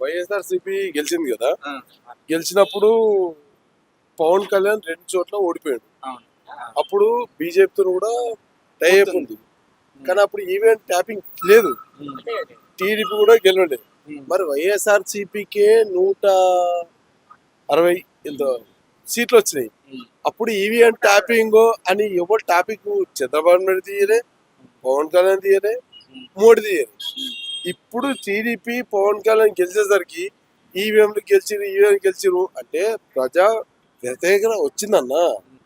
వైఎస్ఆర్సీపీ గెలిచింది కదా, గెలిచినప్పుడు పవన్ కళ్యాణ్ 2 చోట్ల ఓడిపోయాడు. అప్పుడు బీజేపీతో కూడా టైప్ ఉంది, కానీ అప్పుడు ఈవెంట్ ట్యాపింగ్ లేదు, టీడీపీ కూడా గెలవలేదు. మరి వైఎస్ఆర్సీపీకే 160 ఎంతో సీట్లు వచ్చినాయి. అప్పుడు ఈవీఎం ట్యాపింగ్ అని ఎవరు టాపిక్ చంద్రబాబు నాయుడు తీయలే, పవన్ కళ్యాణ్ తీయలే, మోడీ తీయలే. ఇప్పుడు టీడీపీ పవన్ కళ్యాణ్ గెలిచేసరికి ఈవీఎంలు గెలిచిరు అంటే ప్రజా వ్యతిరేకత వచ్చిందన్న.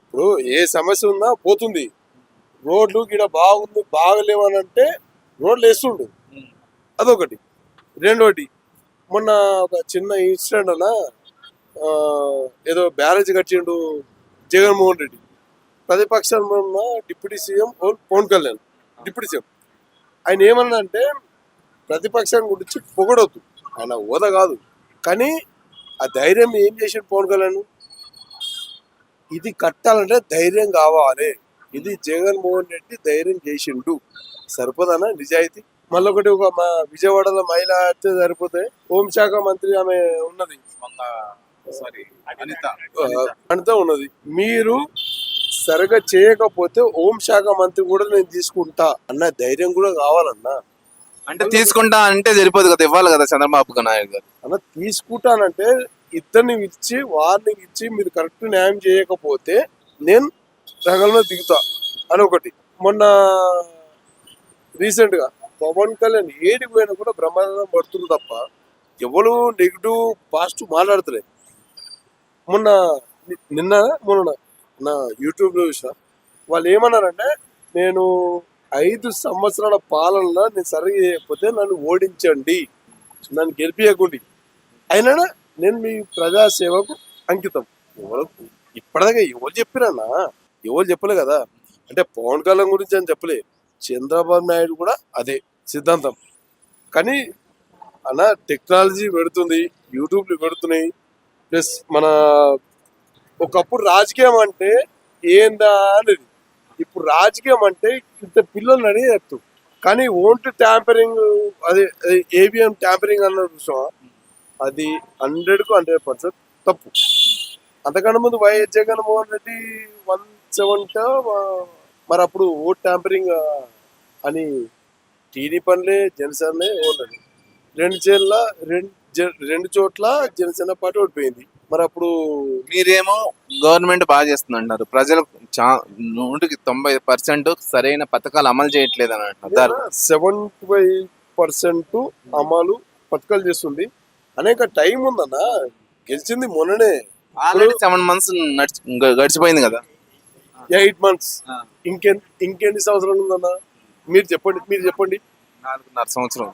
ఇప్పుడు ఏ సమస్య ఉన్నా పోతుంది. రోడ్లు గిడ బాగుంది బాగలేవని అంటే రోడ్లు వేస్తుండు, అదొకటి. రెండోటి, మొన్న ఒక చిన్న ఇన్సిడెంట్ అన్న, ఏదో బ్యారేజ్ కట్టిండు జగన్మోహన్ రెడ్డి. ప్రతిపక్షంలో ఉన్న deputy CM Pawan Kalyan, deputy CM. ఆయన ఏమన్నా అంటే ప్రతిపక్షం గురించి పొగడొద్దు, ఆయన హోదా కాదు, కానీ ఆ ధైర్యం ఏం చేసిండు పవన్ కళ్యాణ్. ఇది కట్టాలంటే ధైర్యం కావాలి, ఇది జగన్మోహన్ రెడ్డి ధైర్యం చేసిండు, సరిపోదన్నా నిజాయితీ. మళ్ళీ ఒకటి, ఒక మా విజయవాడలో మహిళ అయితే సరిపోతే హోంశాఖ మంత్రి ఆమె ఉన్నది, అనిత ఉన్నది. మీరు సరిగా చేయకపోతే హోంశాఖ మంత్రి కూడా నేను తీసుకుంటా అన్న ధైర్యం కూడా కావాలన్నా. అంటే తీసుకుంటా అంటే సరిపోదు కదా, ఇవ్వాలి కదా చంద్రబాబు నాయుడు గారు. అన్న తీసుకుంటానంటే ఇద్దరిని ఇచ్చి వార్నింగ్ ఇచ్చి మీరు కరెక్ట్ న్యాయం చేయకపోతే నేను రంగంలో దిగుతా అని ఒకటి. మొన్న రీసెంట్ గా పవన్ కళ్యాణ్ ఏడికి పోయినా కూడా బ్రహ్మాండం పడుతుంది తప్ప ఎవరు నెగిటివ్ పాజిటివ్ మాట్లాడతలే. మొన్న నా యూట్యూబ్ లో చూసిన వాళ్ళు ఏమన్నారంటే, నేను 5 సంవత్సరాల పాలనలో నేను సరిగ్గా చేయకపోతే నన్ను ఓడించండి, నన్ను గెలిపియకండి, అయినా నేను మీ ప్రజాసేవకు అంకితం. ఎవరు ఇప్పటిదాకా ఎవరు చెప్పిరన్నా, ఎవరు చెప్పలే కదా. అంటే పవన్ కళ్యాణ్ గురించి అని చెప్పలే, చంద్రబాబు నాయుడు కూడా అదే సిద్ధాంతం. కానీ అన్న టెక్నాలజీ పెడుతుంది, యూట్యూబ్లు పెడుతున్నాయి, ప్లస్ మన ఒకప్పుడు రాజకీయం అంటే ఏందా అనేది, ఇప్పుడు రాజకీయం అంటే ఇంత పిల్లలు అడిగే చెప్తాం. కానీ ఓంట్ ట్యాంపరింగ్, అదే ఏవిఎం ట్యాంపరింగ్ అన్న విషయం, అది 100కు 100% తప్పు. అంతకన్నా ముందు వైఎస్ జగన్మోహన్ రెడ్డి 170 మరి అప్పుడు ఓట్ ట్యాంపరింగ్ అని టీడీపీ పనిలే జనసేనలే ఓన్లని 2 చోట్ల జనసేన పార్టీ ఓడిపోయింది. మరి అప్పుడు మీరేమో గవర్నమెంట్ బాగా చేస్తుంది అంటారు, ప్రజలు 100% సరైన పథకాలు అమలు చేయట్లేదు అని అంటారు. 75% అమలు పథకాలు చేస్తుంది. అనేక టైం ఉందన్న, గెలిచింది మొన్ననే, ఆల్రెడీ 7 months గడిచిపోయింది కదా, 8 months. ఇంకెన్ని సంవత్సరాలు ఉందన్న మీరు చెప్పండి 4.5 సంవత్సరం.